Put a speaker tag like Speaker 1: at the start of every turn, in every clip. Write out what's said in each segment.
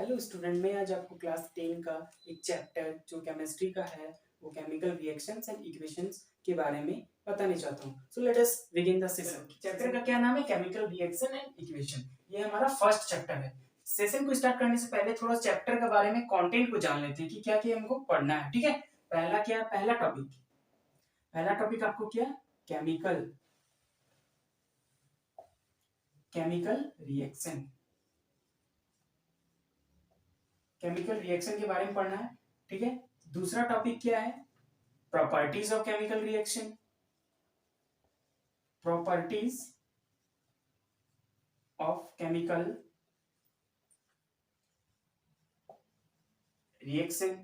Speaker 1: Hello student, मैं आज आपको क्लास 10 का एक चैप्टर जो केमिस्ट्री का है वो केमिकल रिएक्शंस एंड इक्वेशंस के बारे में बताने चाहता हूँ। So let us begin the session. Chapter का क्या नाम है? Chemical reaction and equation. ये हमारा फर्स्ट चैप्टर है। सेशन को स्टार्ट करने से पहले थोड़ा चैप्टर के बारे में कंटेंट को जान लेते हैं कि क्या क्या हमको पढ़ना है। ठीक है, पहला टॉपिक आपको क्या? Chemical reaction. केमिकल रिएक्शन के बारे में पढ़ना है। ठीक है, दूसरा टॉपिक क्या है? Properties of chemical reaction. Properties of chemical reaction.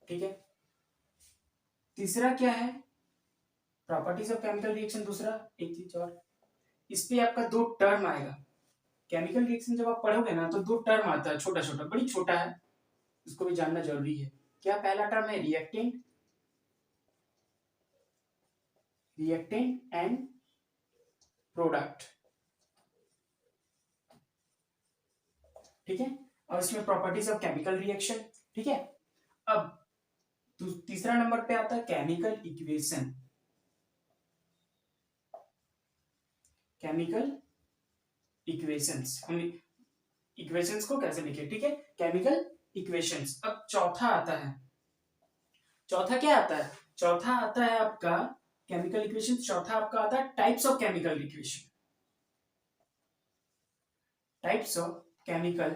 Speaker 1: ठीक है, तीसरा क्या है? Properties of chemical reaction. दूसरा एक चीज और, इस पे आपका दो टर्म आएगा। केमिकल रिएक्शन जब आप पढ़ोगे ना तो दो टर्म आता है, छोटा छोटा, बड़ी छोटा है, इसको भी जानना जरूरी है। क्या पहला टर्म है? Reactant and product. ठीक है, और इसमें प्रॉपर्टीज ऑफ केमिकल रिएक्शन। ठीक है, अब तीसरा नंबर पे आता है केमिकल इक्वेशन। केमिकल इक्वेशंस, हम इक्वेशंस को कैसे लिखे? ठीक है, केमिकल इक्वेशंस। अब चौथा आता है, चौथा क्या आता है? चौथा आता है आपका केमिकल इक्वेशन। चौथा आपका आता है types of chemical equation. Types of chemical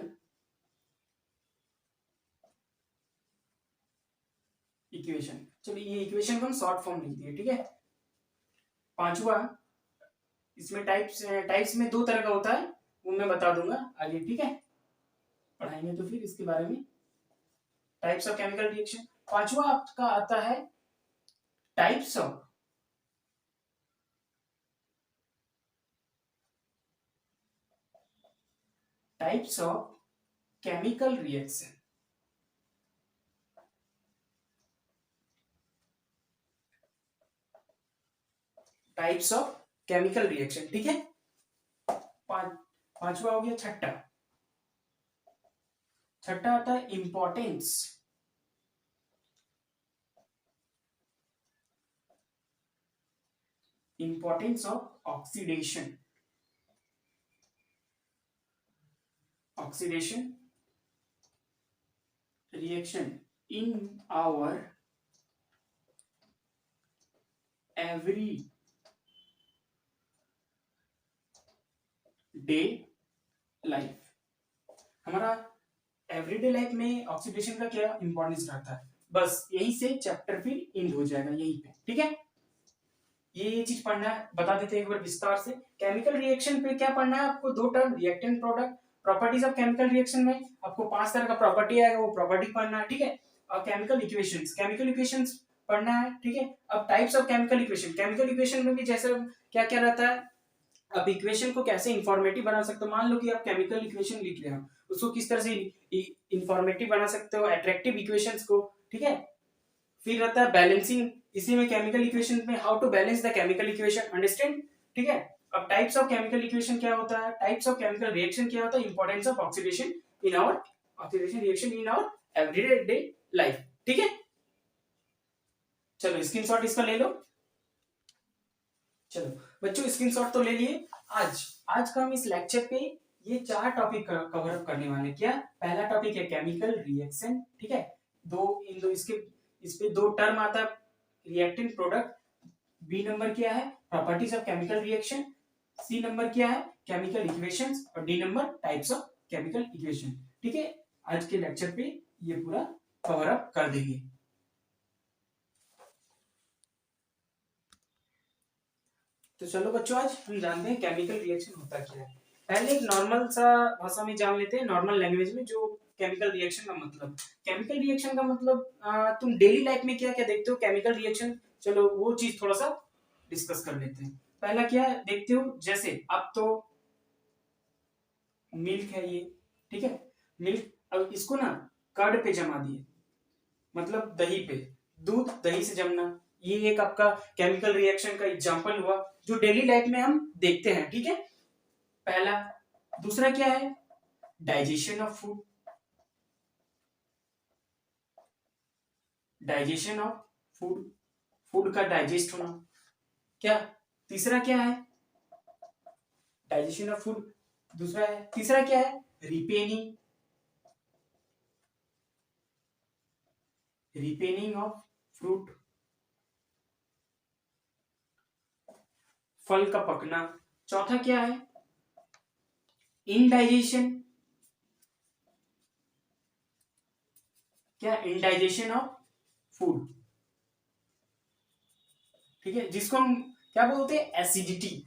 Speaker 1: equation. चलिए ये इक्वेशन को हम शॉर्ट फॉर्म लिख दिए। ठीक है, पांचवा, इसमें टाइप्स में दो तरह का होता है, वो मैं बता दूंगा आगे। ठीक है, पढ़ाएंगे तो फिर इसके बारे में। Types of chemical reaction. पांचवा आपका आता है types of chemical reaction. Types of chemical reaction. ठीक है, पांचवा हो गया। छठा आता है importance of oxidation reaction in our every day life. हमारा एवरीडे लाइफ में ऑक्सीडेशन का क्या इंपॉर्टेंस रहता है, बस यही से चैप्टर फिर एंड हो जाएगा यहीं पे। ठीक है, ये चीज पढ़ना है, बता देते हैं एक बार विस्तार से। केमिकल रिएक्शन पे क्या पढ़ना है आपको? दो term, reactant, product. Properties of chemical reaction में आपको 5 तरह का प्रॉपर्टी आएगा, वो प्रॉपर्टी पढ़ना है। ठीक है, और केमिकल इक्वेशंस पढ़ना है। ठीक है, अब टाइप्स ऑफ केमिकल इक्वेशन में भी जैसे क्या क्या रहता है, आप इक्वेशन को कैसे इंफॉर्मेटिव बना सकते हो। मान लो कि आप केमिकल इक्वेशन लिख रहे हो, उसको किस तरह से इंफॉर्मेटिव बना सकते हो, अट्रैक्टिव इक्वेशंस को। ठीक है, फिर रहता है बैलेंसिंग, इसी में केमिकल इक्वेशन में how to balance the chemical equation, understand. ठीक है, अब टाइप्स ऑफ केमिकल इक्वेशन क्या होता है, टाइप्स ऑफ केमिकल रिएक्शन क्या होता है, importance of oxidation reaction in our everyday life. ठीक है, चलो स्क्रीनशॉट इसका ले लो। चलो बच्चों, स्क्रीनशॉट तो ले लिए। आज का हम इस लेक्चर पे ये 4 टॉपिक कवर अप करने वाले। क्या? पहला टॉपिक है केमिकल रिएक्शन। ठीक है, इस पे दो टर्म आता है, रिएक्टेंट, प्रोडक्ट। बी नंबर क्या है? Properties of chemical reaction. C number क्या है? Chemical equations. और D number types of chemical equation. ठीक है, आज के लेक्चर पे ये पूरा कवर अप कर देंगे। तो चलो बच्चों, आज हम जानते हैं केमिकल रिएक्शन होता क्या है। पहले एक नॉर्मल सा भाषा में जान लेते हैं, नॉर्मल लैंग्वेज में, जो केमिकल रिएक्शन का मतलब। केमिकल रिएक्शन का मतलब तुम डेली लाइफ में क्या क्या देखते हो केमिकल रिएक्शन, चलो वो चीज थोड़ा सा डिस्कस कर लेते हैं। पहला क्या देखते हो, जैसे अब तो मिल्क है ये। ठीक है, मिल्क, अब इसको ना कर्ड पे जमा दिए, मतलब दही पे, दूध दही से जमना, ये एक आपका केमिकल रिएक्शन का एग्जांपल हुआ जो डेली लाइफ में हम देखते हैं। ठीक है, पहला दूसरा क्या है, digestion of food, digestion of food, food का डाइजेस्ट होना। क्या तीसरा क्या है, डाइजेशन ऑफ फूड, दूसरा है। तीसरा क्या है, रिपेनिंग, रिपेनिंग ऑफ फ्रूट, फल का पकना। चौथा क्या है, इनडाइजेशन, क्या इनडाइजेशन ऑफ फूड, ठीक है, जिसको हम क्या बोलते हैं, एसिडिटी,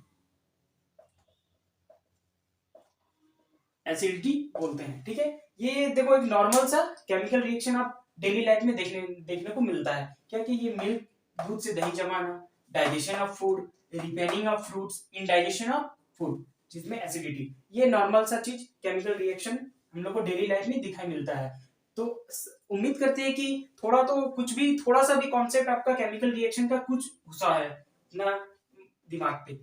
Speaker 1: एसिडिटी बोलते हैं। ठीक है, ये देखो एक नॉर्मल सा केमिकल रिएक्शन आप डेली लाइफ में देखने को मिलता है। क्या कि ये मिल्क, दूध से दही जमाना, digestion of food, ripening of fruits, indigestion of food, जिसमें एसिडिटी, ये नॉर्मल सा चीज केमिकल रिएक्शन हम लोग को डेली लाइफ में दिखाई मिलता है। तो उम्मीद करते हैं कि थोड़ा तो कुछ भी, थोड़ा सा भी कॉन्सेप्ट आपका केमिकल रिएक्शन का कुछ घुसा है ना दिमाग पे।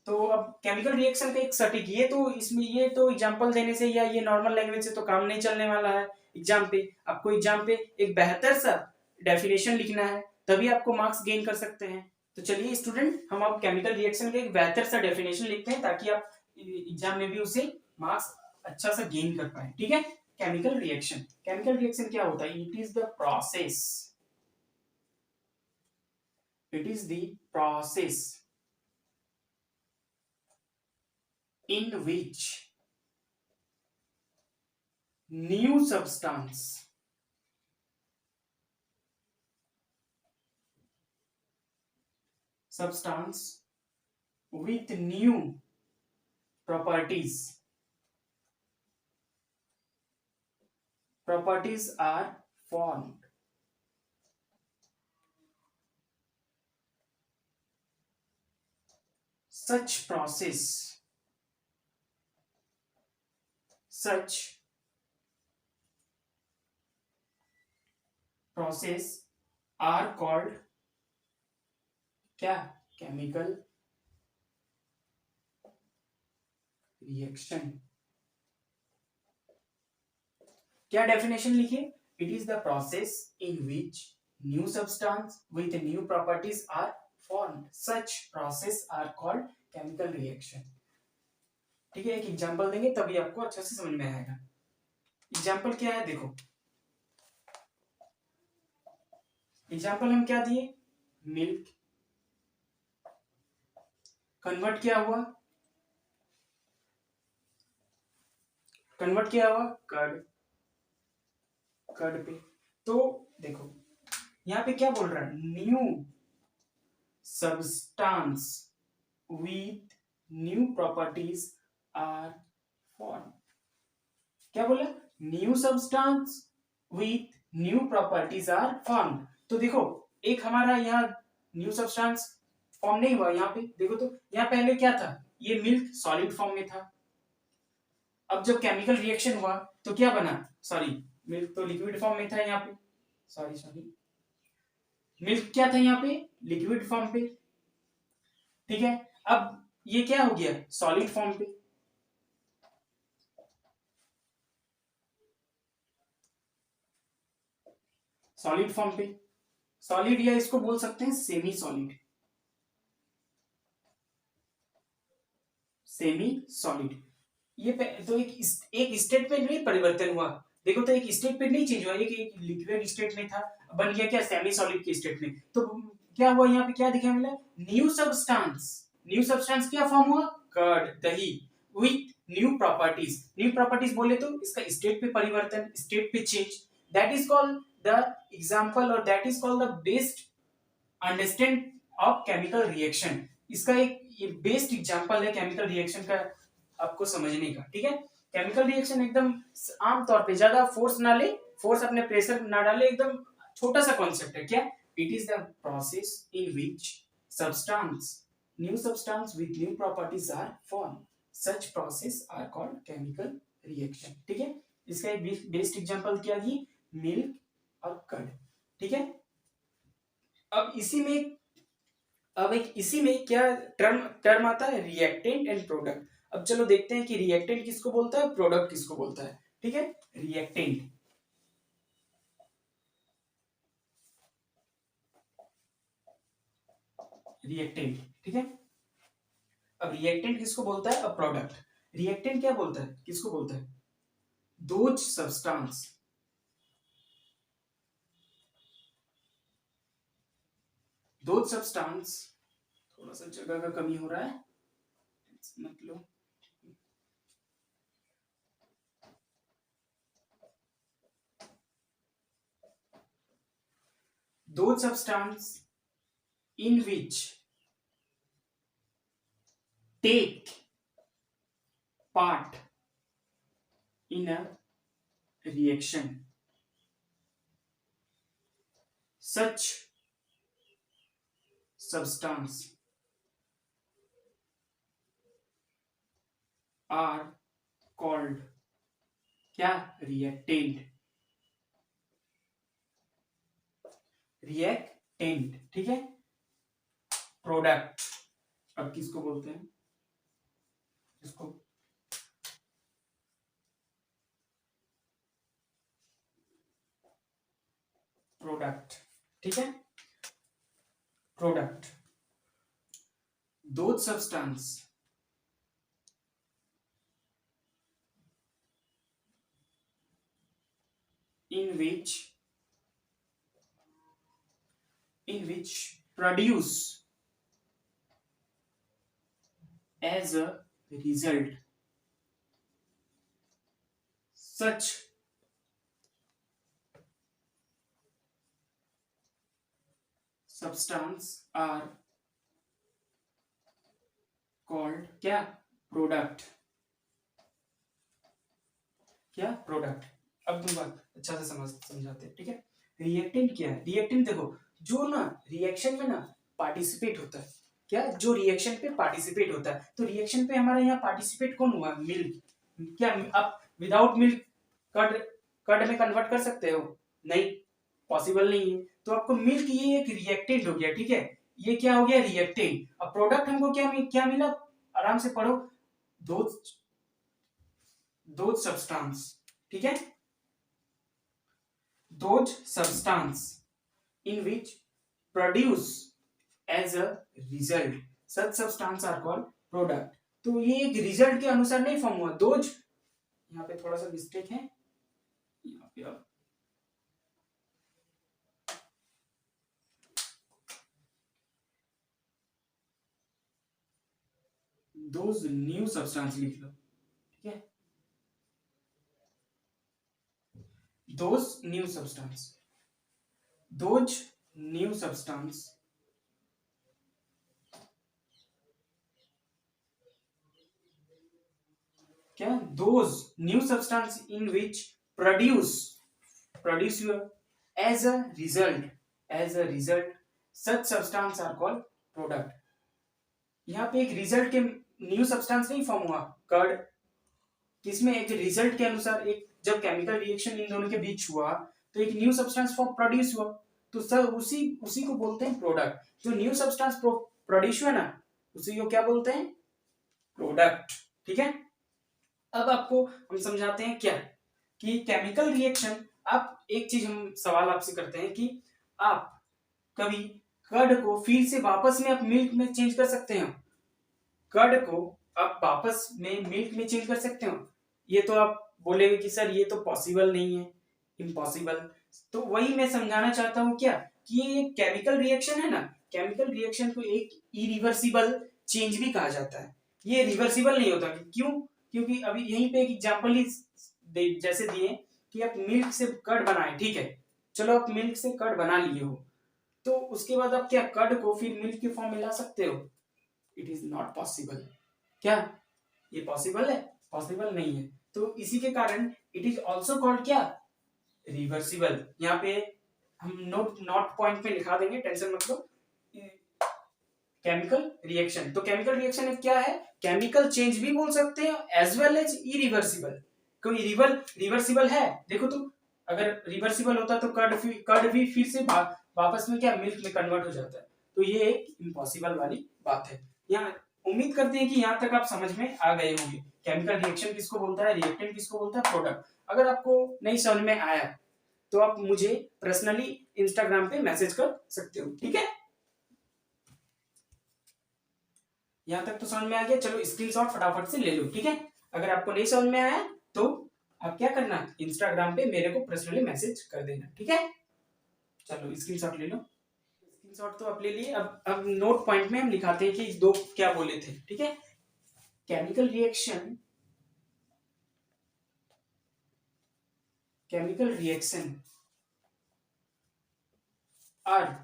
Speaker 1: तो अब केमिकल रिएक्शन का एक सटीक, ये तो इसमें ये तो एग्जांपल देने से या ये नॉर्मल लैंग्वेज से तो काम नहीं चलने वाला है। एग्जाम पे आपको, एग्जाम पे एक बेहतर सा डेफिनेशन लिखना है, तभी आपको मार्क्स गेन कर सकते हैं। तो चलिए स्टूडेंट, हम अब केमिकल रिएक्शन का एक बेहतर सा डेफिनेशन लिखते हैं ताकि आप एग्जाम में भी उसे मार्क्स अच्छा सा गेन कर पाए। ठीक है, केमिकल रिएक्शन, केमिकल रिएक्शन क्या होता है, it is the process, it is the process in which new substance with new properties are formed. Such process are called क्या, केमिकल रिएक्शन। क्या डेफिनेशन लिखिए, it is the process in which new substance with new properties are formed, such process are called chemical reaction. ठीक है, एक example देंगे तभी आपको अच्छे से समझ में आएगा। एग्जांपल क्या है, देखो एग्जांपल हम क्या दिए, मिल्क कन्वर्ट क्या हुआ, कन्वर्ट क्या हुआ, कर्ड, कर्ड पे। तो देखो यहाँ पे क्या बोल रहा है, new substance with new properties are form. क्या बोला, new substance with new properties are form. तो देखो एक हमारा यहाँ न्यू सब्सटेंस फॉर्म नहीं हुआ, यहाँ पे देखो तो यहाँ पहले क्या था, ये मिल्क सॉलिड फॉर्म में था। अब जब केमिकल रिएक्शन हुआ तो क्या बना, सॉरी मिल्क तो लिक्विड फॉर्म में था यहाँ पे, सॉरी मिल्क क्या था यहाँ पे, लिक्विड फॉर्म पे। ठीक है, अब ये क्या हो गया, सॉलिड फॉर्म पे। सॉलिड फॉर्म पे, सॉलिड या इसको बोल सकते हैं सेमी सॉलिड, सेमी सॉलिड। ये तो एक स्टेट में नहीं परिवर्तन हुआ, देखो तो एक स्टेट पे नहीं चेंज हुआ, एक लिक्विड स्टेट में था, बन गया क्या, सेमी सॉलिड की स्टेट में। तो क्या हुआ यहाँ पे, क्या दिखा मिला, न्यू सब्सटेंस, न्यू सब्सटेंस क्या फॉर्म हुआ, कर्ड, दही, with new properties. New properties बोले तो इसका स्टेट पे परिवर्तन, स्टेट पे change, that is called the example और that is called the best understand of chemical reaction. इसका एक ये बेस्ट एग्जांपल है केमिकल रिएक्शन का आपको समझने का। ठीक है, केमिकल रिएक्शन एकदम आमतौर पे ज्यादा फोर्स ना ले, फोर्स अपने प्रेशर ना डाले, एकदम छोटा सा कॉन्सेप्ट है। क्या, it is the process in which substance new substance with new properties are form, such process are called chemical reaction. ठीक है, इसका एक बेस्ट एग्जांपल क्या दी, मिल्क और कर्ड। ठीक है, अब इसी में क्या टर्म टर्म आता है, रिएक्टेंट एंड प्रोडक्ट। अब चलो देखते हैं कि रिएक्टेंट किसको बोलता है, प्रोडक्ट किसको बोलता है। ठीक है, रिएक्टेंट, रिएक्टेंट, ठीक है। अब रिएक्टेंट किसको बोलता है, अब प्रोडक्ट। रिएक्टेंट क्या बोलता है, किसको बोलता है, दोज सब्सटेंस, दोज सब्सटेंस, थोड़ा सा जगह का कमी हो रहा है, मतलब those substance in which take part in a reaction, such substance are called क्या, रिएक्टेंट, रिएक्टेंट, ठीक है। प्रोडक्ट अब किसको बोलते हैं, इसको प्रोडक्ट, ठीक है। Product, those substance in which produce as a result such substance are called क्या, प्रोडक्ट, क्या, प्रोडक्ट। अब तुम बात अच्छा से समझाते हैं, ठीक है। रिएक्टेंट क्या है, रिएक्टेंट देखो जो ना रिएक्शन में ना पार्टिसिपेट होता है, क्या, जो रिएक्शन पे पार्टिसिपेट होता है। तो रिएक्शन पे हमारे यहाँ पार्टिसिपेट कौन हुआ, मिल्क, क्या आप विदाउट मिल्क कर्ड, कर्ड में कन्वर्ट कर सकते हो, नहीं, पॉसिबल नहीं है। तो आपको मिल्क ये एक रिएक्टेंट हो गया, ठीक है, ये क्या हो गया, रिएक्टेंट। अब प्रोडक्ट हमको क्या मिला, आराम से पढ़ो, दोज, दोज सब्सटेंस, ठीक है, those substance in which produce as a result such substance are called product। तो ये एक रिजल्ट के अनुसार नहीं फॉर्म हुआ, दोज, यहाँ पे थोड़ा सा मिस्टेक है, यहाँ पे अब दोज न्यू सब्सटेंस लिख लो, ठीक है, those new substance, those new substance क्या, those new substance in which produce your as a result such substance are called product। यहाँ पे एक रिजल्ट के न्यू सब्सटेंस नहीं फॉर्म हुआ, कर्ड किसमें, एक रिजल्ट के अनुसार, एक जब केमिकल रिएक्शन इन दोनों के बीच हुआ तो एक न्यू सब्सटेंस फॉर्म प्रोड्यूस हुआ, तो सर उसी को बोलते हैं प्रोडक्ट। जो न्यू सब्सटेंस प्रोड्यूस हुआ ना, उसी को क्या बोलते हैं, प्रोडक्ट, ठीक है। अब आपको हम समझाते हैं क्या, कि केमिकल रिएक्शन, आप एक चीज हम सवाल आपसे करते हैं कि आप कभी कर्ड को फिर से वापस में आप मिल्क में चेंज कर सकते हो, कर्ड को आप वापस में मिल्क में चेंज कर सकते हो, ये तो आप बोलेंगे कि सर ये तो पॉसिबल नहीं है, इम्पॉसिबल। तो वही मैं समझाना चाहता हूँ क्या, कि ये केमिकल रिएक्शन है ना, केमिकल रिएक्शन को एक इरिवर्सिबल चेंज भी कहा जाता है, ये रिवर्सिबल नहीं होता। क्यों, क्योंकि अभी यहीं पे एक एग्जांपल ही जैसे दिए कि आप मिल्क से कर्ड बनाए, ठीक है, चलो आप मिल्क से कर्ड बना लिए हो, तो उसके बाद आप क्या कर्ड को फिर मिल्क के फॉर्म में ला सकते हो, इट इज नॉट पॉसिबल। क्या ये पॉसिबल है, पॉसिबल नहीं है। तो इसी के कारण इट इज ऑल्सो कॉल्ड क्या, रिवर्सिबल। यहाँ पे हम नोट पॉइंट पे लिखा देंगे, टेंशन मत लो। केमिकल रिएक्शन, तो केमिकल रिएक्शन क्या है, केमिकल चेंज भी बोल सकते हैं एज वेल एज इरिवर्सिबल। कोई रिवर्सिबल है, देखो तुम, अगर रिवर्सिबल होता तो कर्ड भी फिर से वापस में क्या मिल्क में कन्वर्ट हो जाता है, तो ये एक इम्पॉसिबल वाली बात है। यहाँ उम्मीद करते हैं कि यहाँ तक आप समझ में आ गए होंगे। केमिकल रिएक्शन किसको बोलता है, रिएक्टेंट किसको बोलता है, प्रोडक्ट। अगर आपको नहीं समझ में आया तो आप मुझे पर्सनली इंस्टाग्राम पे मैसेज कर सकते हो, ठीक है। यहाँ तक तो समझ में आ गया, चलो स्क्रीनशॉट फटाफट से ले लो, ठीक है। अगर आपको नहीं समझ में आया तो आप क्या करना, इंस्टाग्राम पे मेरे को पर्सनली मैसेज कर देना, ठीक है। चलो स्क्रीनशॉट ले लो। स्क्रीनशॉट तो आप ले लिए। अब नोट पॉइंट में हम लिखाते हैं कि दो क्या बोले थे, ठीक है। Chemical reaction, chemical reaction are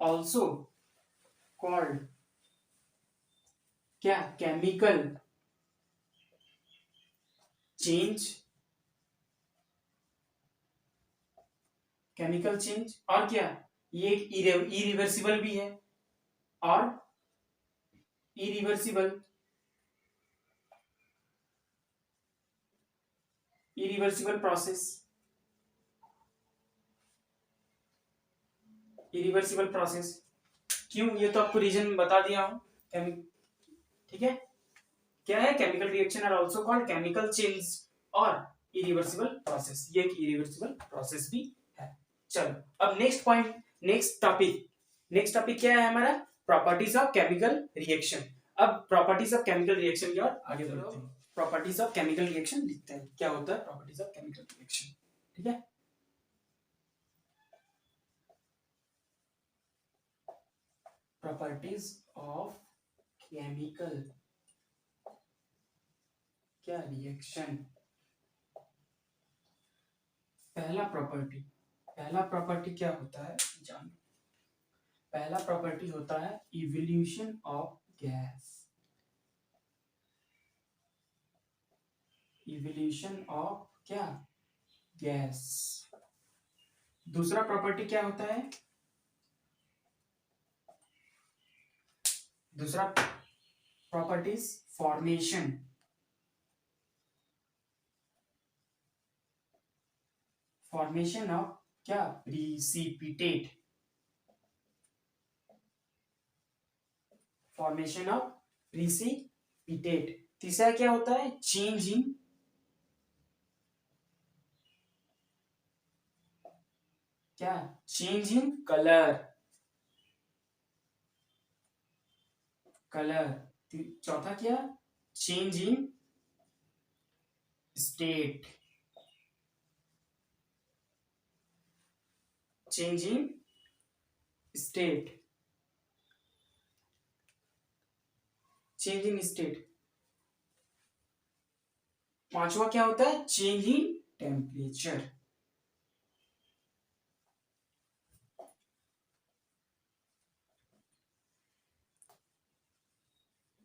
Speaker 1: also called क्या, केमिकल चेंज, केमिकल चेंज, और क्या, ये एक इरिवर्सिबल भी है, और irreversible, irreversible process, irreversible process. क्यों, ये तो आपको रीजन बता दिया हूं, ठीक है। क्या है, chemical reaction are also called chemical change और इरिवर्सिबल प्रोसेस, ये एक इरिवर्सिबल प्रोसेस भी है। चलो अब नेक्स्ट पॉइंट, नेक्स्ट टॉपिक क्या है हमारा, प्रॉपर्टीज ऑफ केमिकल रिएक्शन। अब प्रॉपर्टीज ऑफ केमिकल रिएक्शन की ओर आगे बढ़ते हैं। प्रॉपर्टीज ऑफ केमिकल रिएक्शन लिखते हैं, क्या होता है प्रॉपर्टीज ऑफ केमिकल रिएक्शन, ठीक है। प्रॉपर्टीज ऑफ केमिकल क्या रिएक्शन। पहला प्रॉपर्टी क्या होता है जान, पहला प्रॉपर्टी होता है evolution of gas, evolution of क्या, गैस। दूसरा प्रॉपर्टी क्या होता है, दूसरा प्रॉपर्टीज फॉर्मेशन, फॉर्मेशन ऑफ क्या, प्रीसिपिटेट, फॉर्मेशन ऑफ प्रीसिपिटेट। तीसरा क्या होता है, चेंज इन, क्या, चेंज इन कलर, कलर। चौथा क्या, change in state, change in state, change in state. पांचवा क्या होता है, change in temperature,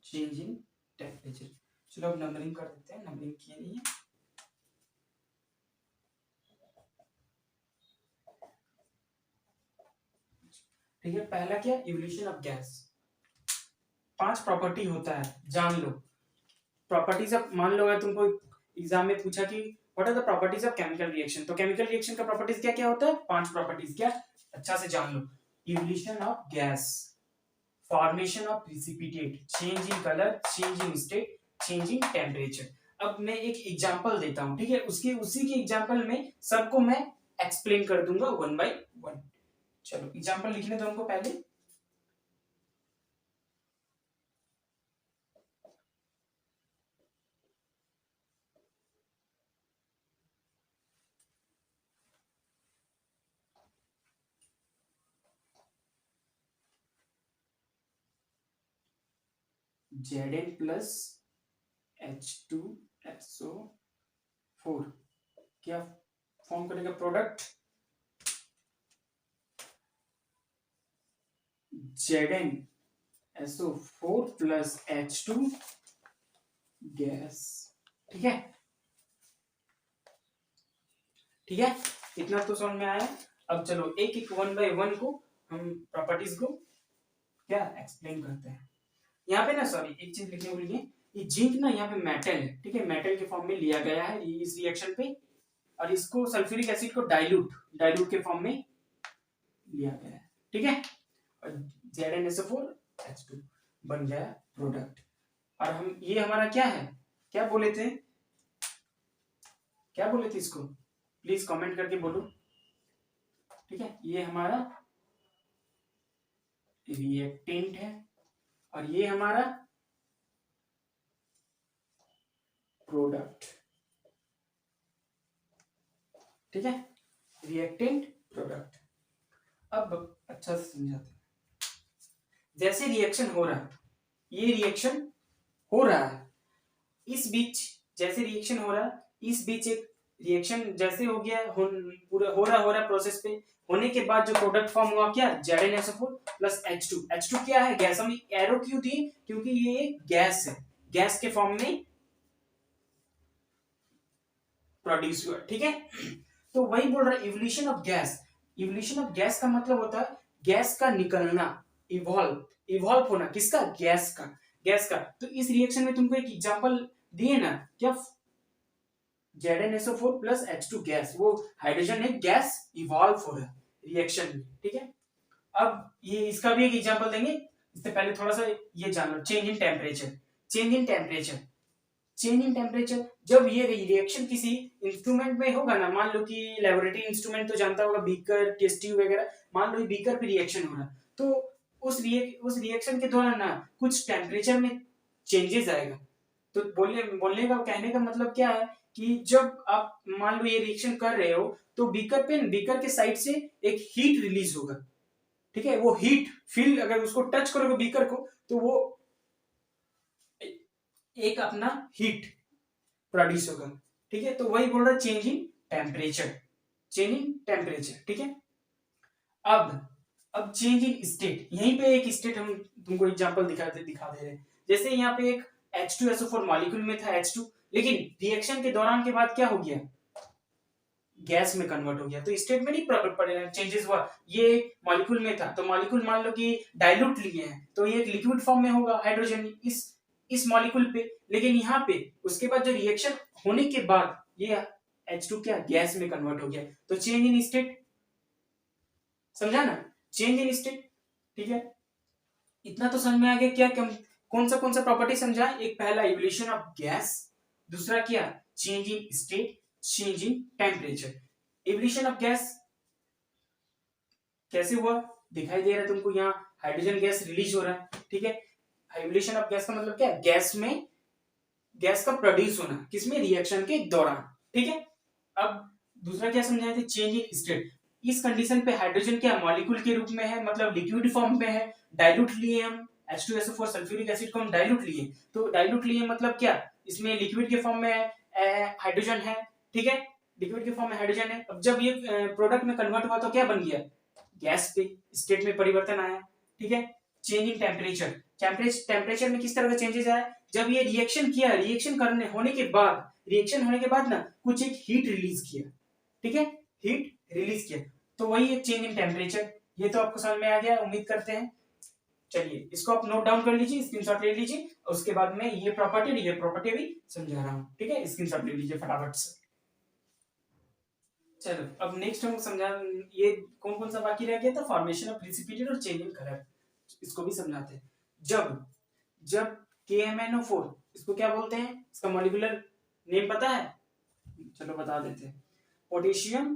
Speaker 1: change in temperature. चलो अब नंबरिंग कर देते हैं, नंबरिंग किए नहीं है। ठीक है, पहला क्या, इवोल्यूशन ऑफ गैस। 5 प्रॉपर्टी होता है, जान लो प्रॉपर्टीज ऑफ। मान लो अगर तुमको एग्जाम में पूछा कि what are the properties of chemical reaction, तो केमिकल रिएक्शन का प्रॉपर्टीज क्या क्या होता है, 5 प्रॉपर्टीज। क्या, अच्छा से जान लो, evolution of gas, formation of precipitate, change in colour, change in state, change in temperature. अब मैं एक एग्जांपल देता हूं, ठीक है, उसकी उसी के एग्जांपल में सबको मैं एक्सप्लेन कर दूंगा वन बाय वन। चलो एग्जांपल लिखने दो हमको पहले। Zn प्लस H2SO4 क्या फॉर्म करेगा, product ZnSO4 plus H2 gas, ठीक है, ठीक है, इतना तो समझ में आया। अब चलो एक एक वन बाय वन को हम प्रॉपर्टीज को क्या एक्सप्लेन करते हैं। यहाँ पे ना, सॉरी एक चीज लिखने भूल गए, ये जिंक ना यहाँ पे मेटल है, ठीक है, मेटल के फॉर्म में लिया गया है इस रिएक्शन पे, और इसको सल्फ्यूरिक एसिड को डाइल्यूट के फॉर्म में लिया गया है, ठीक है। और ZnSO4 H2, बन गया प्रोडक्ट। और हम ये हमारा क्या है, क्या बोले थे, क्या बोले थे इसको, प्लीज कमेंट करके बोलो। ठीक है, ये हमारा रिएक्टेंट है और ये हमारा प्रोडक्ट। ठीक है, रिएक्टेंट प्रोडक्ट। अब अच्छा से समझाते हैं। जैसे रिएक्शन हो रहा है, ये रिएक्शन हो रहा है, इस बीच जैसे रिएक्शन हो रहा है, इस बीच एक रिएक्शन जैसे हो गया, पूरा हो रहा प्रोसेस पे, होने के बाद जो प्रोडक्ट फॉर्म हुआ क्या, ZnSO4 प्लस H2। H2 क्या है, गैस। हम एरो क्यों थी, क्योंकि ये एक गैस है, गैस के फॉर्म में प्रोड्यूस हुआ। ठीक है, तो वही बोल रहा है evolution of gas. Evolution of gas का मतलब होता है गैस का निकलना, इवॉल्व होना, किसका, गैस का, गैस का। तो इस रिएक्शन में तुमको एक एग्जांपल दिए ना, क्या, ZnSO4 प्लस H2 गैस, वो हाइड्रोजन है, गैस इवॉल्व हो रहा है रिएक्शन में। ठीक है, अब ये इसका भी एक एग्जांपल देंगे, इससे पहले थोड़ा सा ये जान लो, change in temperature. Change in temperature, change in temperature, जब ये रिएक्शन किसी इंस्ट्रूमेंट में होगा ना, मान लो कि लेबोरेटरी इंस्ट्रूमेंट तो जानता होगा, बीकर, टेस्ट ट्यूब वगैरह, मान लो ये बीकर पे रिएक्शन हो रहा है, तो उस रिएक्शन के दौरान ना कुछ टेम्परेचर में चेंजेस आएगा। तो बोलने का, कहने का मतलब क्या है कि जब आप मान लो ये रिएक्शन कर रहे हो, तो बीकर के साइड से एक हीट रिलीज होगा। ठीक है, वो हीट फील, अगर उसको टच करोगे बीकर को, तो वो एक अपना हीट प्रोड्यूस होगा। ठीक है, तो वही बोल रहा है change in temperature, change in temperature. ठीक है, अब चेंज इन स्टेट, यहीं पे एक स्टेट हम तुमको एग्जांपल दिखा दे रहे हैं। जैसे यहाँ पे एक H2SO4 मॉलिक्यूल में था H2, लेकिन रिएक्शन के दौरान के बाद क्या हो गया, गैस में कन्वर्ट हो गया। तो स्टेट में नहीं चेंजेस हुआ, ये मॉलिक्यूल में था, तो मॉलिक्यूल मान लो कि डाइल्यूट लिए हैं, तो ये एक लिक्विड फॉर्म में होगा हाइड्रोजन इस मॉलिक्यूल पे, लेकिन यहाँ पे उसके बाद जो रिएक्शन होने के बाद ये H2 क्या, गैस में कन्वर्ट हो गया। तो चेंज इन स्टेट, समझा ना, चेंज इन स्टेट। ठीक है, इतना तो समझ में आ गया। क्या कौन सा प्रॉपर्टी समझा, एक पहला इवोल्यूशन ऑफ गैस, दूसरा क्या, change in state, change in temperature. Evolution of gas कैसे हुआ, दिखाई दे रहा है तुमको, यहाँ हाइड्रोजन गैस रिलीज हो रहा है। ठीक है, इवोल्यूशन ऑफ गैस का मतलब क्या, गैस में, गैस का प्रोड्यूस होना, किसमें, रिएक्शन के दौरान। ठीक है, अब दूसरा क्या समझाए थे, चेंज इन स्टेट। इस कंडीशन पे हाइड्रोजन क्या, मॉलिक्यूल के रूप में है, मतलब लिक्विड फॉर्म में है, डाइल्यूट लिए हम H2SO4 सल्फ्यूरिक एसिड को हम डाइल्यूट लिए, तो डाइल्यूट लिए मतलब क्या, इसमें लिक्विड के फॉर्म में हाइड्रोजन है। ठीक है, लिक्विड के फॉर्म में हाइड्रोजन है। अब जब ये प्रोडक्ट में कन्वर्ट हुआ तो क्या बन गया, गैस पे, स्टेट में परिवर्तन आया। ठीक है, चेंज इन टेम्परेचर, टेम्परेचर में किस तरह का चेंजेस आया, जब ये रिएक्शन किया, रिएक्शन होने के बाद ना कुछ एक हीट रिलीज किया। ठीक है, हीट रिलीज किया, तो वही एक चेंज इन टेम्परेचर। ये तो आपको समझ में आ गया, उम्मीद करते हैं। चलिए इसको आप नोट डाउन कर लीजिए, स्क्रीनशॉट ले लीजिए, उसके बाद में ये प्रॉपर्टी भी समझा रहा हूं। ठीक है, स्क्रीनशॉट ले लीजिए फटाफट से। चलो अब नेक्स्ट हम समझा, ये कौन सा बाकी रह गया था, फॉर्मेशन ऑफ प्रिसिपिटेट और चेंज इन कलर, इसको भी समझाते हैं। जब जब KMnO4, इसको क्या बोलते हैं, इसका मॉलिक्यूलर नेम पता है, चलो बता देते हैं, पोटेशियम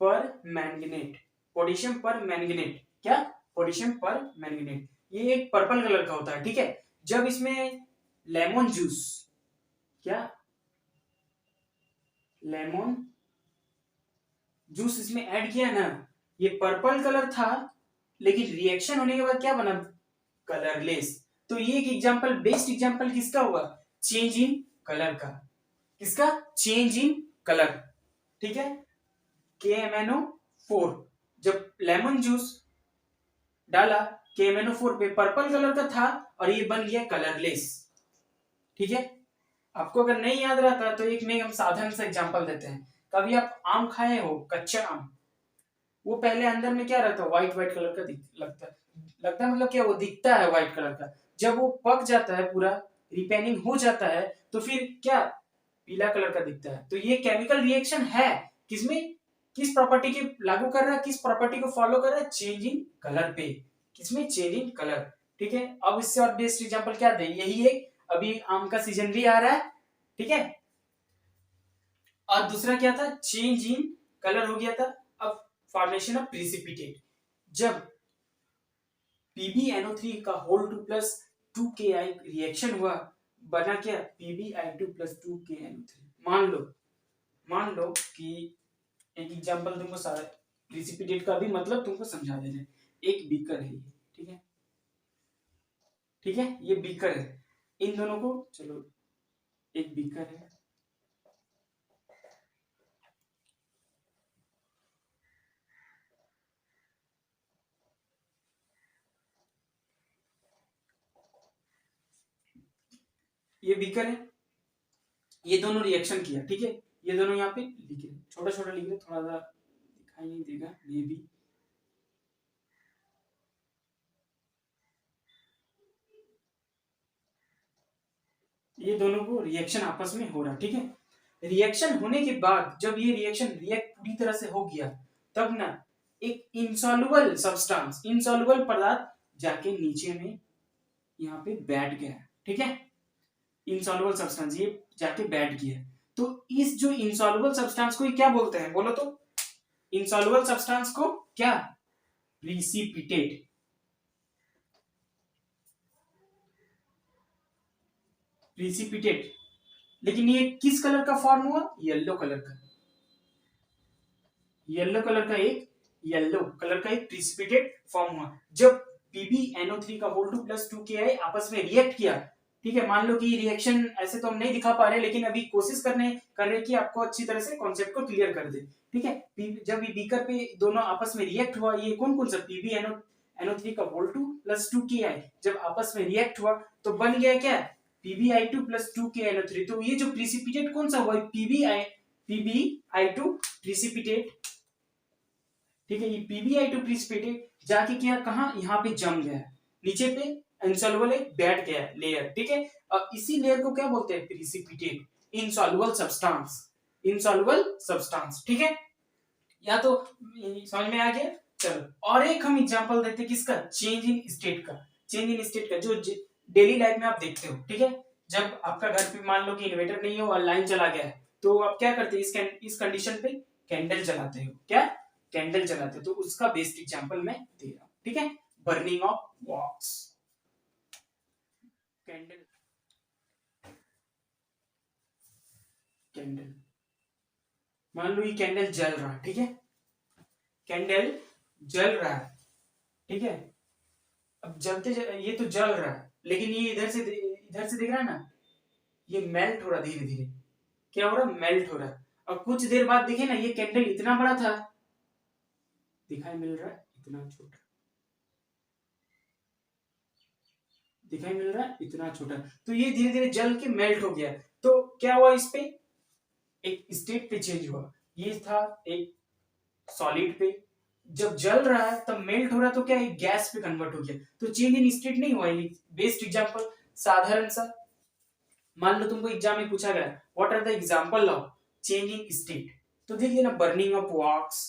Speaker 1: पर मैंगनेट, पोटेशियम पर मैंगनेट, क्या, पोटेशियम पर मैंगनेट। ये एक पर्पल कलर का होता है। ठीक है, जब इसमें लेमन जूस, क्या, लेमन जूस इसमें ऐड किया ना, ये पर्पल कलर था, लेकिन रिएक्शन होने के बाद क्या बना, कलरलेस। तो ये एक एग्जांपल, बेस्ट एग्जांपल किसका हुआ, चेंज इन कलर का, किसका, चेंज इन कलर। ठीक है, KMnO4, जब लेमन जूस डाला KMnO4 पे, पर्पल कलर का था और ये बन गया कलरलेस। ठीक है, आपको अगर नहीं याद रहता तो एक में हम साधारण सा एग्जांपल देते हैं। कभी आप आम खाए हो, कच्चा आम, वो पहले अंदर में क्या रहता है, व्हाइट व्हाइट कलर का लगता है, मतलब क्या, वो दिखता है व्हाइट कलर का। जब वो पक जाता है, पूरा रिपेनिंग हो जाता है, तो फिर क्या, पीला कलर का दिखता है। तो ये केमिकल रिएक्शन है, किसमें, किस प्रॉपर्टी के लागू कर रहा है, किस प्रॉपर्टी को फॉलो कर रहा है, चेंज इन कलर पे, किसमें, चेंज इन कलर। ठीक है। अब इससे और बेस्ट एग्जांपल क्या दे, यही एक, अभी आम का सीजन भी आ रहा है, ठीक है। और दूसरा क्या था, चेंज इन कलर हो गया था। अब फॉर्मेशन ऑफ प्रिसिपिटेट, जब PbNO3 का होल 2 प्लस 2Ki रिएक्शन हुआ, बना क्या, PbI2 प्लस 2KNO3। मान लो कि एक एग्जांपल तुमको सारा प्रिसिपिटेट का भी मतलब तुमको समझा दे रहे, एक बीकर है ये, ठीक है, ठीक है, ये बीकर है, इन दोनों को, चलो एक बीकर है, ये बीकर है, ये दोनों रिएक्शन किया, ठीक है, ये दोनों यहाँ पे लिखे, छोटा छोटा लिख रहे, थोड़ा सा दिखाई नहीं देगा ये भी, ये दोनों को रिएक्शन आपस में हो रहा, ठीक है। रिएक्शन होने के बाद जब ये रिएक्शन रिएक्ट पूरी तरह से हो गया, तब ना एक इंसॉल्युबल सब्सटेंस, इंसॉल्युबल पदार्थ जाके नीचे में यहाँ पे बैठ गया, ठीक है, इंसॉल्युबल सब्सटेंस ये जाके बैठ गया। तो इस जो इंसॉल्युबल सब्सटेंस को क्या बोलते हैं, बोलो तो, इंसॉल्युबल सब्सटेंस को क्या, प्रिसिपिटेट, प्रिसिपिटेट। लेकिन ये किस कलर का फॉर्म हुआ, येलो कलर का, येलो कलर का एक प्रिसिपिटेट फॉर्म हुआ, जब PbNO3 का होल 2 प्लस 2Ki आपस में रिएक्ट किया, ठीक है। मान लो कि रिएक्शन ऐसे तो हम नहीं दिखा पा रहे, लेकिन अभी कोशिश कर रहे कि आपको अच्छी तरह से कॉन्सेप्ट को क्लियर कर दे, ठीक है। जब ये बीकर पे दोनों आपस में रिएक्ट हुआ, ये कौन कौन सा PbNO3 का होल 2 प्लस 2Ki जब आपस में रिएक्ट हुआ, तो बन गया क्या, PbI2 प्लस 2KNO3। तो ये जो प्रिसिपिटेट कौन सा हुआ, PbI2 प्रिसिपिटेट, ठीक है। ये PbI2 प्रिसिपिटेट जाके क्या, कहा, यहाँ पे जम गया, नीचे पे इनसॉल्युबल बैठ गया लेयर, ठीक है। अब इसी लेयर को क्या बोलते हैं, precipitate, insoluble substance, insoluble substance, ठीक है। या तो समझ में आ गया। चलो और एक हम एग्जांपल देते हैं किसका, चेंज इन स्टेट का, चेंज इन स्टेट का जो डेली लाइफ में आप देखते हो, ठीक है। जब आपका घर पे मान लो कि इन्वर्टर नहीं हो और लाइन चला गया है, तो आप क्या करते हैं, इस कंडीशन पे कैंडल जलाते हो, क्या, कैंडल जलाते हो। तो उसका बेस्ट एग्जांपल मैं दे रहा हूं, ठीक है, burning of wax, candle, candle, मान लो ये कैंडल जल रहा है, ठीक है, कैंडल जल रहा है, ठीक है। अब ये तो जल रहा है, लेकिन ये इधर से दिख रहा है ना, ये मेल्ट हो रहा धीरे धीरे, क्या हो रहा, मेल्ट हो रहा। और कुछ देर बाद देखे ना, ये कैंडल इतना बड़ा था, दिखाई मिल रहा है इतना छोटा, दिखाई मिल रहा है इतना छोटा। तो ये धीरे धीरे जल के मेल्ट हो गया। तो क्या हुआ, इस पे एक स्टेट पे चेंज हुआ, ये था एक सॉलिड पे, जब जल रहा है तब मेल्ट हो रहा है, तो क्या एक गैस पे कन्वर्ट हो गया, तो चेंज इन स्टेट नहीं हुआ। ये बेस्ट एग्जांपल, साधारण सा, मान लो तुमको एग्जाम में पूछा गया, what are the example of change in state, तो देखिए ना, बर्निंग ऑफ वॉक्स,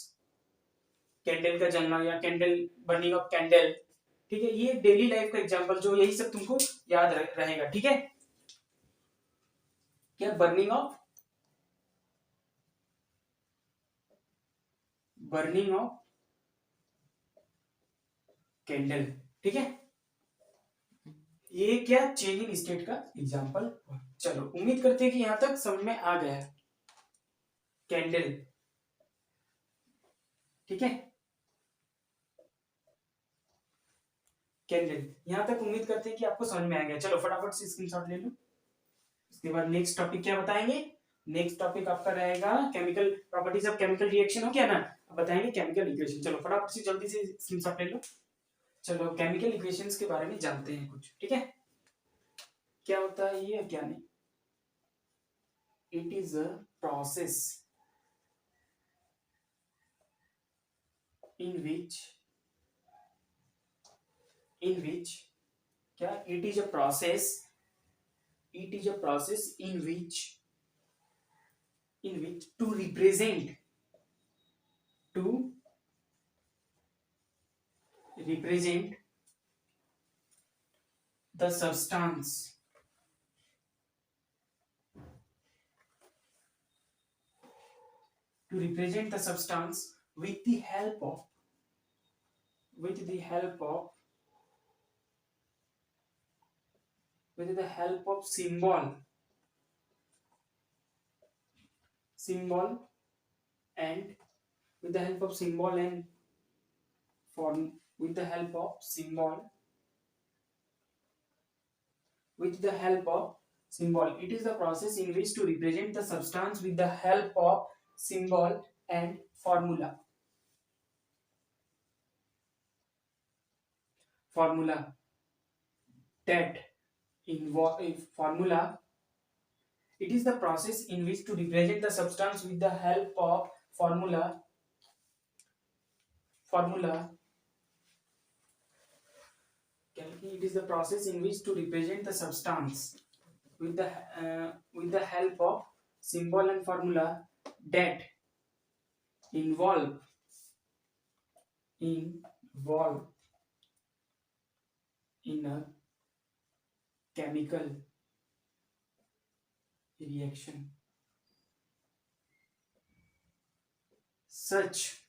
Speaker 1: कैंडल का जलना, या कैंडल, बर्निंग ऑफ कैंडल, ठीक है। ये डेली लाइफ का एग्जांपल जो यही सब तुमको याद रहेगा, ठीक है। क्या, बर्निंग ऑफ कैंडल, ठीक है। ये क्या, चेंज इन स्टेट का एग्जांपल। चलो उम्मीद करते हैं कि यहां तक समझ में आ गया है, कैंडल, ठीक है, कैंडल, यहां तक उम्मीद करते हैं कि आपको समझ में आ गया। चलो फटाफट से स्क्रीनशॉट ले लो। इसके बाद नेक्स्ट टॉपिक क्या बताएंगे, नेक्स्ट टॉपिक आपका रहेगा chemical properties of chemical reaction, हो गया ना, अब बताएंगे केमिकल इक्वेशन। चलो फटाफट से जल्दी से स्क्रीनशॉट ले लो। चलो केमिकल इक्वेशंस के बारे में जानते हैं कुछ, ठीक है, क्या होता है ये, क्या नहीं। It is a process in which क्या, it is a process, in which to represent the substance to represent the substance with the help of with the help of with the help of symbol and with the help of symbol and form with the help of symbol with the help of symbol. It is the process in which to represent the substance with the help of symbol and formula that involve formula. It is the process in which to represent the substance with the help of formula. It is the process in which to represent the substance with the help of symbol and formula that involve involve in a chemical reaction. Such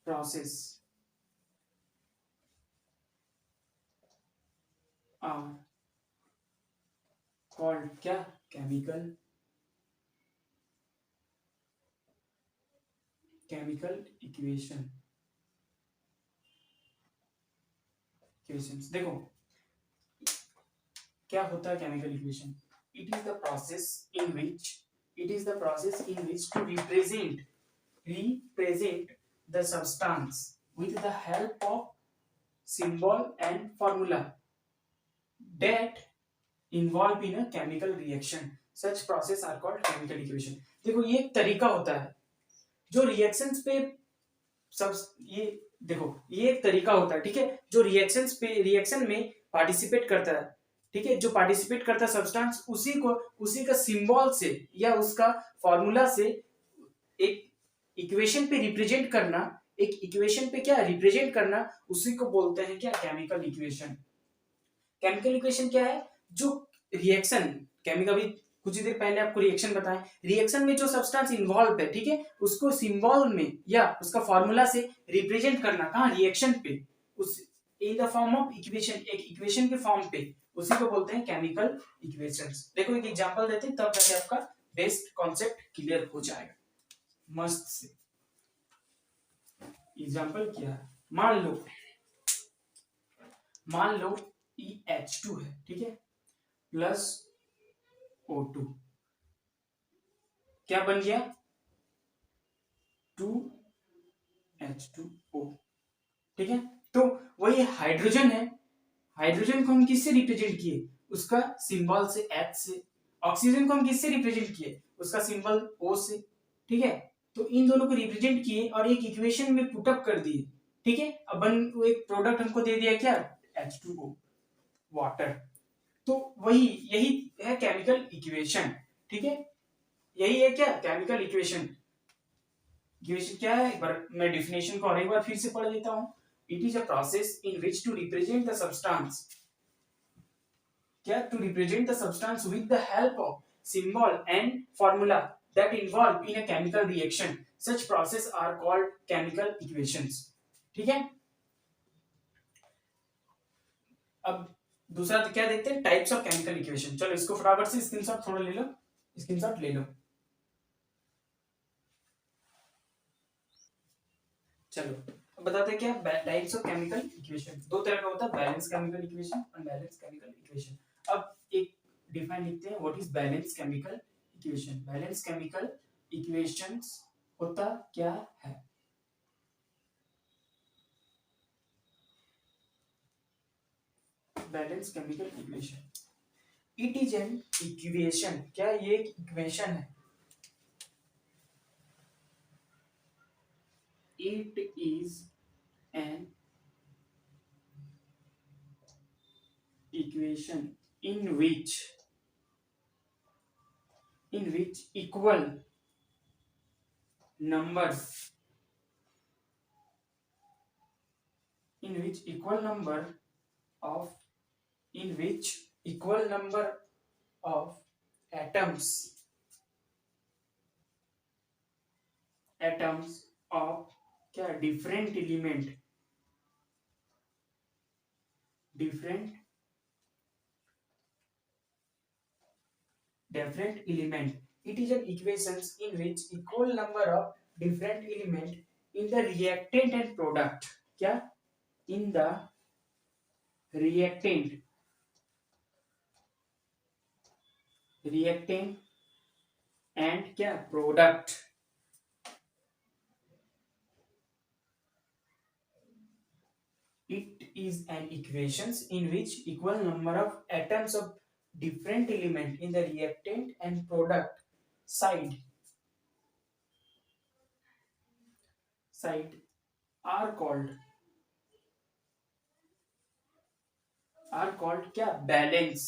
Speaker 1: process are called क्या chemical equations. देखो क्या होता है chemical equation. It is the process in which to represent the substance with the help of symbol and formula that involve in a chemical reaction. Such process are called chemical equation. देखो ये एक तरीका होता है जो reactions पे सब ये देखो ये एक तरीका होता है, ठीक है, जो रिएक्शन में पार्टिसिपेट करता है, ठीक है, जो पार्टिसिपेट करता है सब्सटेंस उसी का सिंबल से या उसका फॉर्मूला से एक इक्वेशन पे रिप्रेजेंट करना, एक इक्वेशन पे क्या रिप्रेजेंट करना, उसी को बोलते हैं क्या केमिकल इक्वेशन. केमिकल इक्वेशन क्या है, जो रिएक्शन केमिकल, अभी कुछ ही देर पहले आपको रिएक्शन बताया, रिएक्शन में जो सब्सटेंस इन्वॉल्व है, ठीक है, उसको सिंबल में या उसका फॉर्मूला से रिप्रेजेंट करना, कहां रिएक्शन पे, उस in the form of equation, एक इक्वेशन के फॉर्म पे, उसी को बोलते हैं केमिकल इक्वेशंस. देखो एक एग्जांपल देते हैं तब जाके आपका बेस्ट कॉन्सेप्ट क्लियर हो जाएगा मस्त से. एग्जांपल क्या है, मान लो EH2 है, ठीक है, प्लस O2 क्या बन गया 2H2O, ठीक है. तो वही हाइड्रोजन है, हाइड्रोजन को हम किससे रिप्रेजेंट किए, उसका सिंबल से H से. ऑक्सीजन को हम किससे रिप्रेजेंट किए, उसका सिंबल O से, ठीक है. तो इन दोनों को रिप्रेजेंट किए और एक इक्वेशन में पुटअप कर दिए, ठीक है. अब वो एक प्रोडक्ट हमको दे दिया क्या H2O वाटर. तो यही है केमिकल इक्वेशन, ठीक है, यही है क्या केमिकल इक्वेशन. इक्वेशन क्या है, एक बार मैं डेफिनेशन को और एक बार फिर से पढ़ देता हूं. It is a process in which to represent the substance, क्या to represent the substance with the help of symbol and formula that involve in a chemical reaction. Such process are called chemical equations, ठीक है. अब दूसरा तो क्या देखते हैं, types of chemical equation. चलो इसको फटाफट से स्क्रीनशॉट थोड़ा ले लो, स्क्रीनशॉट ले लो. चलो अब बताते हैं क्या टाइप्स ऑफ केमिकल इक्वेशन. दो तरह का होता है, balance chemical equation, unbalance chemical equation. अब एक डिफाइन लिखते हैं, what is balance chemical equation. Balance chemical equations होता क्या है. Balance chemical equation, it is an equation, क्या ये एक इक्वेशन है. It is an equation in which equal numbers in which equal number of atoms of क्या different element. It is an equations in which equal number of different element in the reactant and product. क्या in the reactant and क्या product. It is an equations in which equal number of atoms of different element in the reactant and product side are called क्या balance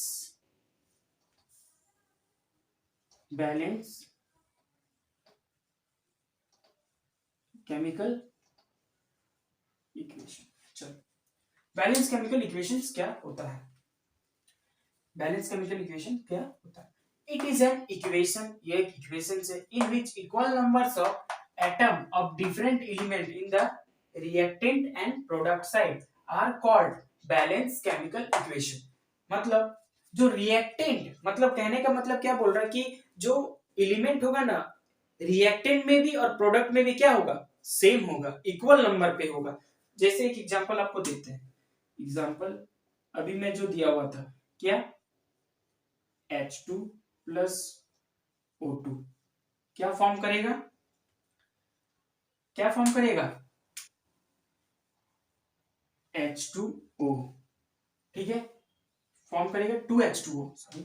Speaker 1: chemical equation. चलो balance chemical equations क्या होता है? Balance chemical equation क्या होता है? It is an equation, ये एक इक्वेशन है in which equal numbers of atom of different element in the reactant and product side are called balance chemical equation. मतलब जो रिएक्टेंट, मतलब कहने का मतलब क्या बोल रहा है कि जो एलिमेंट होगा ना रिएक्टेंट में भी और प्रोडक्ट में भी क्या होगा? सेम होगा, इक्वल नंबर पे होगा. जैसे एक एग्जांपल आपको देते हैं. एग्जांपल अभी मैं जो दिया हुआ था क्या H2 प्लस O2 क्या फॉर्म करेगा? H2O. ठीक है, फॉर्म करेगा 2H2O. सॉरी.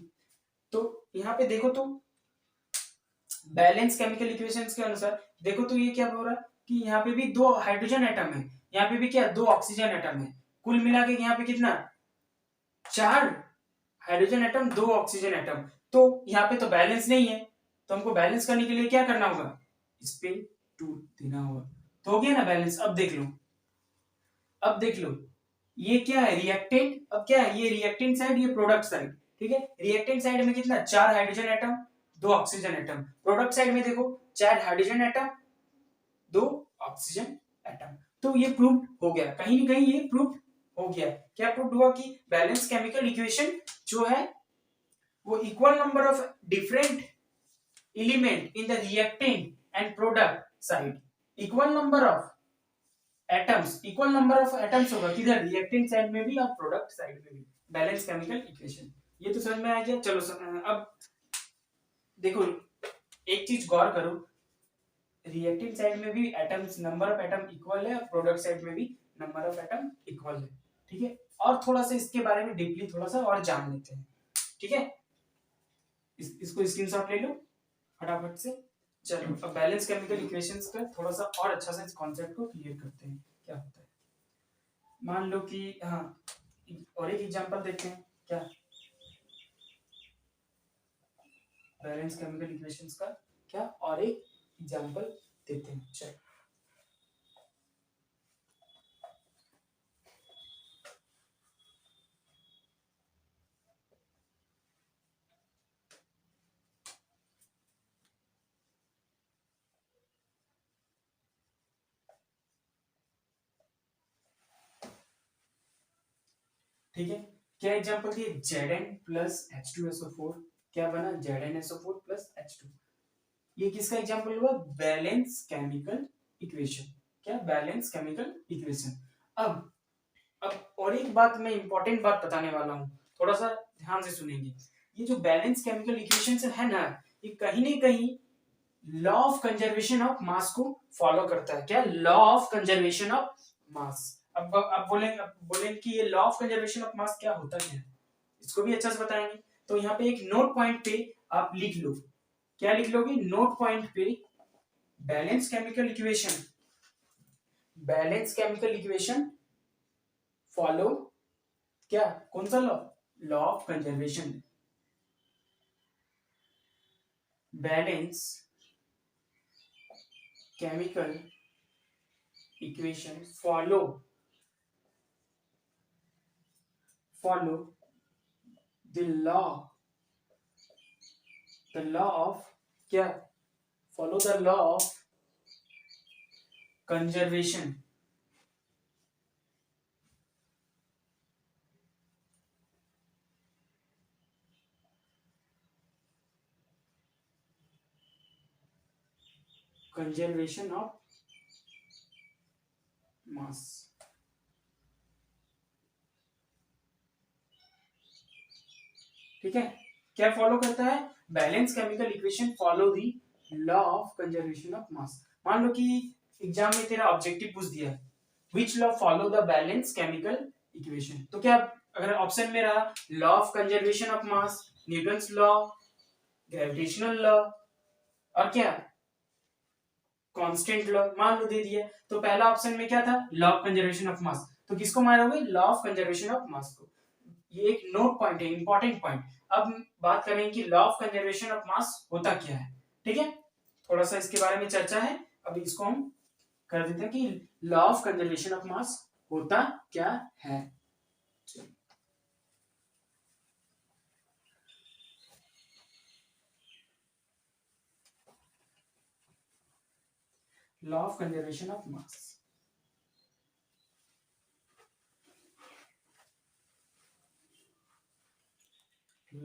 Speaker 1: तो यहां पे देखो तो बैलेंस केमिकल इक्वेशंस के अनुसार देखो तो ये क्या बोल रहा है कि यहाँ पे भी दो हाइड्रोजन एटम है, यहाँ पे भी क्या दो ऑक्सीजन एटम है. कुल मिला के यहाँ पे कितना? 4 हाइड्रोजन एटम, 2 ऑक्सीजन एटम. तो यहाँ पे तो बैलेंस नहीं है, तो हमको बैलेंस करने के लिए क्या करना होगा? इस पे 2 देना होगा. तो हो गया ना बैलेंस. अब देख लो ये क्या है? रिएक्टेंट. अब क्या है? ये रिएक्टेंट साइड, ये प्रोडक्ट साइड. ठीक है, रिएक्टेंट साइड में कितना? 4 hydrogen atom, 2 oxygen atom. Product side में देखो 4 हाइड्रोजन एटम, 2 ऑक्सीजन एटम. तो ये प्रूव हो गया, कहीं ना कहीं ये प्रूव हो गया. क्या प्रूव हुआ? कि बैलेंस केमिकल इक्वेशन जो है वो equal number of different element in the reactant and product side, equal number of atoms होगा किधर? रिएक्टेंट साइड में भी और प्रोडक्ट साइड में भी. Balance chemical equation. ये तो समझ में आ गया. चलो अब देखो एक चीज गौर करो, रिएक्टेंट साइड में भी atoms, number of atom equal है और प्रोडक्ट साइड में भी नंबर ऑफ एटम इक्वल है. ठीक है, और थोड़ा सा इसके बारे में डीपली थोड़ा सा और जान लेते हैं. ठीक है, इसको स्क्रीनशॉट ले लो फटाफट से. चलो अब बैलेंस केमिकल इक्वेशंस का थोड़ा सा और अच्छा से इस कॉन्सेप्ट को क्लियर करते हैं क्या होता है. मान लो कि हाँ, और एक एग्जांपल देखते हैं. क्या बैलेंस केमिकल इक्वेशंस का क्या और एक एग्जांपल देते हैं. चलो ठीक है, क्या एग्जांपल दिए? Zn प्लस H2SO4 क्या बना? ZnSO4 plus H2. ये किसका एग्जांपल हुआ? Balance chemical equation. क्या? Balance chemical equation. अब और एक बात मैं इंपॉर्टेंट बात बताने वाला हूं, थोड़ा सा ध्यान से सुनेंगे. ये जो बैलेंस केमिकल इक्वेशन है ना, ये कहीं ना कहीं law of conservation of mass को फॉलो करता है. क्या? Law of conservation of mass. अब बोलेंगे कि ये law of conservation of mass क्या होता है, इसको भी अच्छा से बताएंगे. तो यहाँ पे एक नोट पॉइंट पे आप लिख लो. क्या लिख लोगे? नोट पॉइंट पे बैलेंस केमिकल इक्वेशन फॉलो क्या? कौन सा law? Law of conservation. Balance chemical equation follow follow the law of क्या, follow the law of conservation of mass। ठीक है, क्या फॉलो करता है, balance chemical equation follow the law of conservation of mass. मान लो कि एग्जाम में तेरा ऑब्जेक्टिव पूछ दिया है which law follow the balance chemical equation, तो क्या अगर ऑप्शन में रहा law of conservation of mass, Newton's law, gravitational law और क्या कांस्टेंट लॉ, मान लो दे दिया, तो पहला ऑप्शन में क्या था law of conservation of mass, तो किसको मारोगे law of conservation of mass को। ये एक नोट पॉइंट है, इंपॉर्टेंट पॉइंट। अब बात करें कि law of conservation of mass होता क्या है। ठीक है, थोड़ा सा इसके बारे में चर्चा है, अभी इसको हम कर देते हैं कि law of conservation of mass होता क्या है। Law of conservation of mass,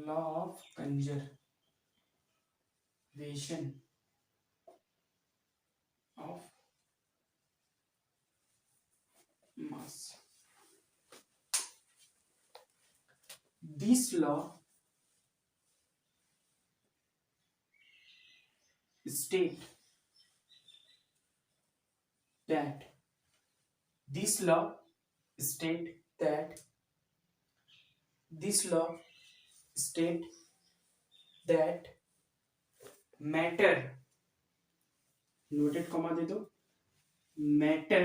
Speaker 1: law of conservation of mass, this law state that this law state that this law state that matter, noted comma दे दो, matter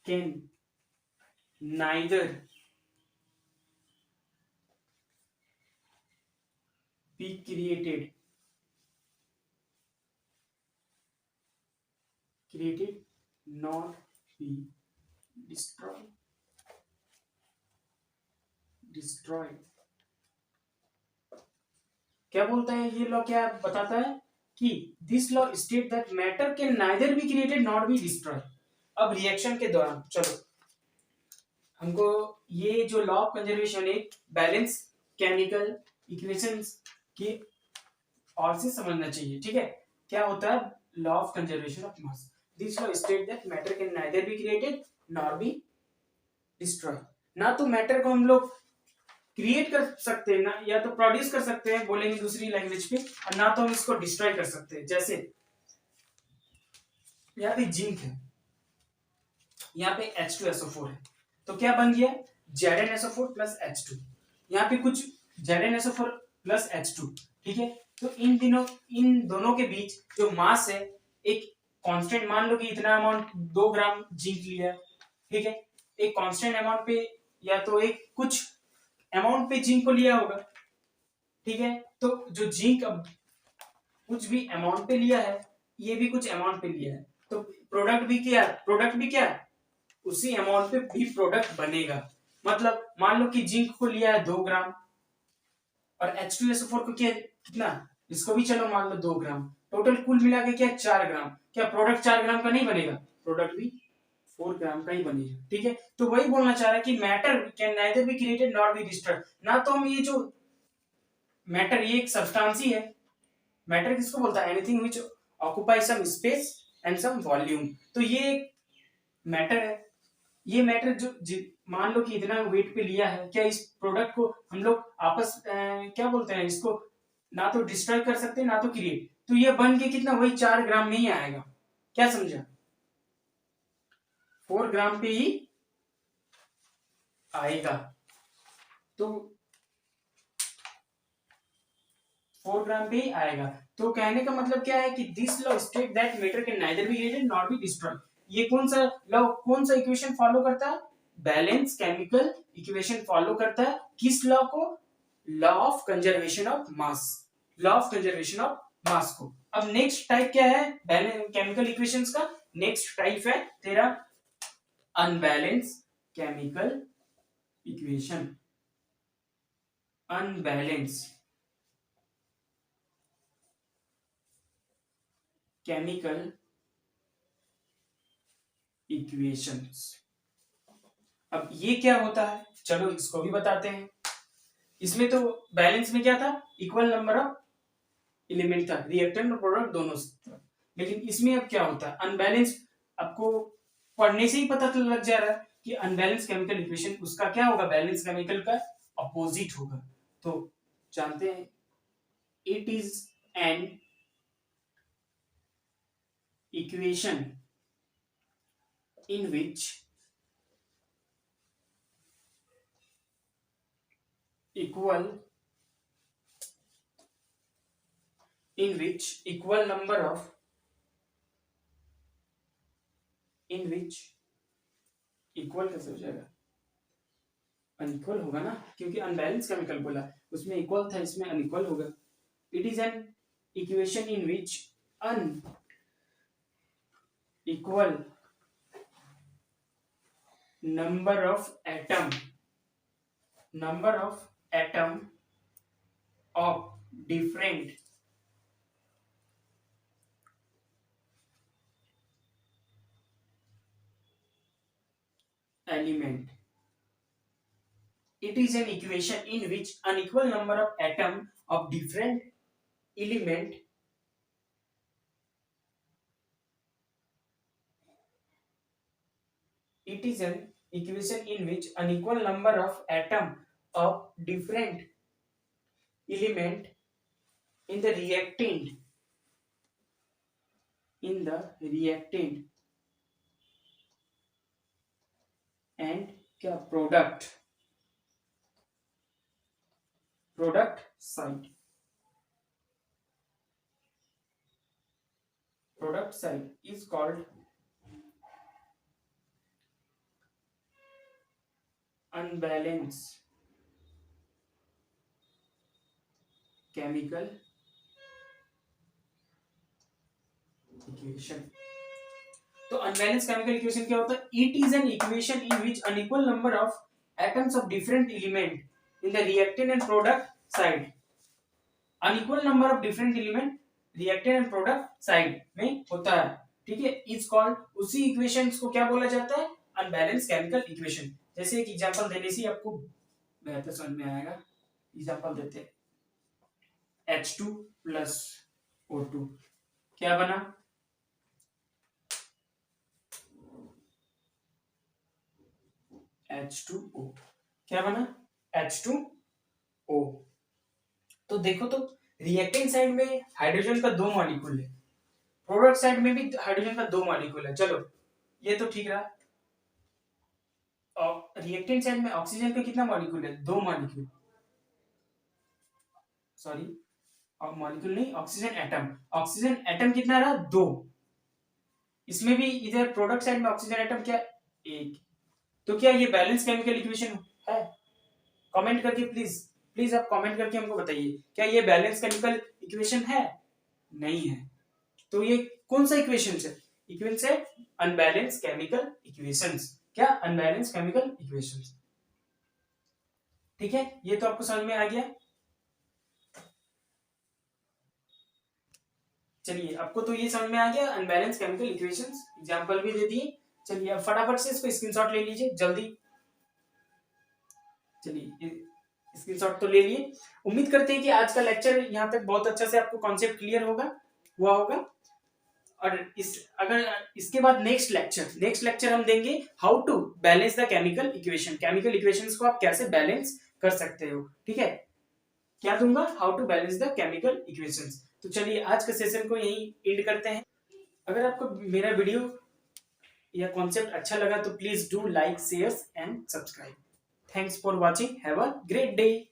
Speaker 1: can neither be created nor be destroyed। क्या बोलता है ये law, क्या बताता है कि this law state that matter can neither be created not be destroy. अब रिएक्शन के दौरान चलो हमको ये जो लॉ ऑफ कंजर्वेशन एक बैलेंस केमिकल इक्वेशंस की और से समझना चाहिए। ठीक है, क्या होता है law of conservation of mass, this law state that matter can neither be created nor be destroy. ना तो मैटर को हम लोग क्रिएट कर सकते हैं ना, या तो प्रोड्यूस कर सकते हैं बोलेंगे दूसरी लैंग्वेज पे, और ना तो हम इसको डिस्ट्रॉय कर सकते हैं। जैसे यहाँ पे जिंक है, यहाँ पे H2SO4 है, तो क्या बन गया ZnSO4 प्लस H2, यहाँ पे कुछ ZnSO4 प्लस H2। ठीक है, तो इन दोनों के बीच जो मास है एक कांस्टेंट, मान लो कि इतना अमाउंट 2 ग्राम जिंक लिया है। ठीक है, एक कांस्टेंट अमाउंट पे या तो एक कुछ अमाउंट पे जिंक को लिया होगा। ठीक है, तो जो जिंक अब कुछ भी अमाउंट पे लिया है, ये भी कुछ अमाउंट पे लिया है, तो प्रोडक्ट भी क्या उसी अमाउंट पे भी प्रोडक्ट बनेगा। मतलब मान लो कि जिंक को लिया है 2 ग्राम और H2SO4 को क्या कितना, इसको भी चलो मान लो 2 ग्राम, टोटल कुल मिला के क्या 4 ग्राम, क्या प्रोडक्ट 4 ग्राम का नहीं बनेगा, प्रोडक्ट भी 4 ग्राम का ही बनेगा। ठीक है, तो वही बोलना चाह रहा है कि matter can neither be created not be destroyed. ना तो हम ये जो मैटर ये एक सब्सटेंस ही है, मैटर किसको बोलता है anything which occupy some space and some volume, तो ये एक मैटर है। ये मैटर जो मान लो कि इतना वेट पे लिया है, क्या इस प्रोडक्ट को हम लोग आपस क्या बोलते हैं इसको, ना तो डिस्ट्रॉय कर सकते हैं ना तो क्रिएट, तो ये बन के कितना वही 4 ग्राम में ही आएगा। क्या समझा, 4 ग्राम पे ही आएगा, तो 4 ग्राम पे ही आएगा। तो कहने का मतलब क्या है कि this law state that matter can neither be created not be destroyed. ये कौन सा लॉ, कौन सा इक्वेशन फॉलो करता है, बैलेंस केमिकल इक्वेशन फॉलो करता है। किस लॉ को, law of conservation of mass, law of conservation of mass को। अब नेक्स्ट टाइप क्या है केमिकल इक्वेशंस का, नेक्स्ट टाइप है तेरा unbalance chemical equation unbalance chemical equations. अब ये क्या होता है, चलो इसको भी बताते हैं। इसमें तो बैलेंस में क्या था, इक्वल नंबर ऑफ एलिमेंट था, रिएक्टेंट और प्रोडक्ट दोनों था। लेकिन इसमें अब क्या होता है, अनबैलेंस। आपको पढ़ने से ही पता तो लग जा रहा है कि अनबैलेंस केमिकल इक्वेशन उसका क्या होगा, बैलेंस केमिकल का अपोजिट होगा। तो जानते हैं, it is an equation in which equal number of equal कैसे हो जाएगा, अनइक्वल होगा ना, क्योंकि अनबैलेंस केमिकल बोला, उसमें इक्वल था, इसमें अनइक्वल होगा। It is an equation in which unequal number of atom of different element. It is an equation in which unequal number of atom of different element it is an equation in which unequal number of atom of different element in the reactant and क्या product side is called unbalanced chemical equation. तो unbalance chemical equation क्या होता है, it is an equation in which unequal number of atoms of different element in the reactant and product side. Unequal number of different element reactant and product side में होता है, ठीक है। Is called, उसी equations को क्या बोला जाता है, अनबैलेंस केमिकल इक्वेशन। जैसे एक एग्जांपल देने से आपको बेहतर समझ में आएगा। एग्जांपल देते हैं, H2 प्लस O2 क्या बना, H2O क्या बना, H2O। तो देखो, तो रिएक्टेंट साइड में हाइड्रोजन का 2 मॉलिक्यूल है, प्रोडक्ट साइड में भी हाइड्रोजन का 2 मॉलिक्यूल है। चलो ये तो ठीक रहा। और रिएक्टेंट साइड में ऑक्सीजन का कितना मॉलिक्यूल है, 2 मॉलिक्यूल, सॉरी और मॉलिक्यूल नहीं, ऑक्सीजन एटम कितना रहा, 2। इसमें भी इधर प्रोडक्ट साइड में ऑक्सीजन एटम क्या, 1। तो क्या ये बैलेंस केमिकल इक्वेशन है? कमेंट करके प्लीज आप कमेंट करके हमको बताइए, क्या ये बैलेंस केमिकल इक्वेशन है? नहीं है। तो ये कौन सा इक्वेशन है, इक्वेशन है अनबैलेंस केमिकल इक्वेशंस। क्या, अनबैलेंस केमिकल इक्वेशंस, ठीक है। ये तो आपको समझ में आ गया। चलिए, आपको तो ये समझ में आ गया अनबैलेंस केमिकल इक्वेशंस, एग्जांपल भी दे दिए। चलिए अब फटाफट से इसको स्क्रीनशॉट ले लीजिए जल्दी। चलिए स्क्रीनशॉट तो ले लिए। उम्मीद करते हैं कि आज का लेक्चर यहाँ तक बहुत अच्छा से आपको कॉन्सेप्ट क्लियर हुआ होगा। और अगर इसके बाद नेक्स्ट लेक्चर हम देंगे how to balance the chemical equations को आप कैसे बैलेंस कर सकते हो, ठीक है। क्या दूंगा, how to balance the chemical equations. तो चलिए आज के सेशन को यहीं एंड करते हैं। अगर आपको मेरा वीडियो या कॉन्सेप्ट अच्छा लगा तो please do like, share and subscribe. Thanks for watching, have a great day.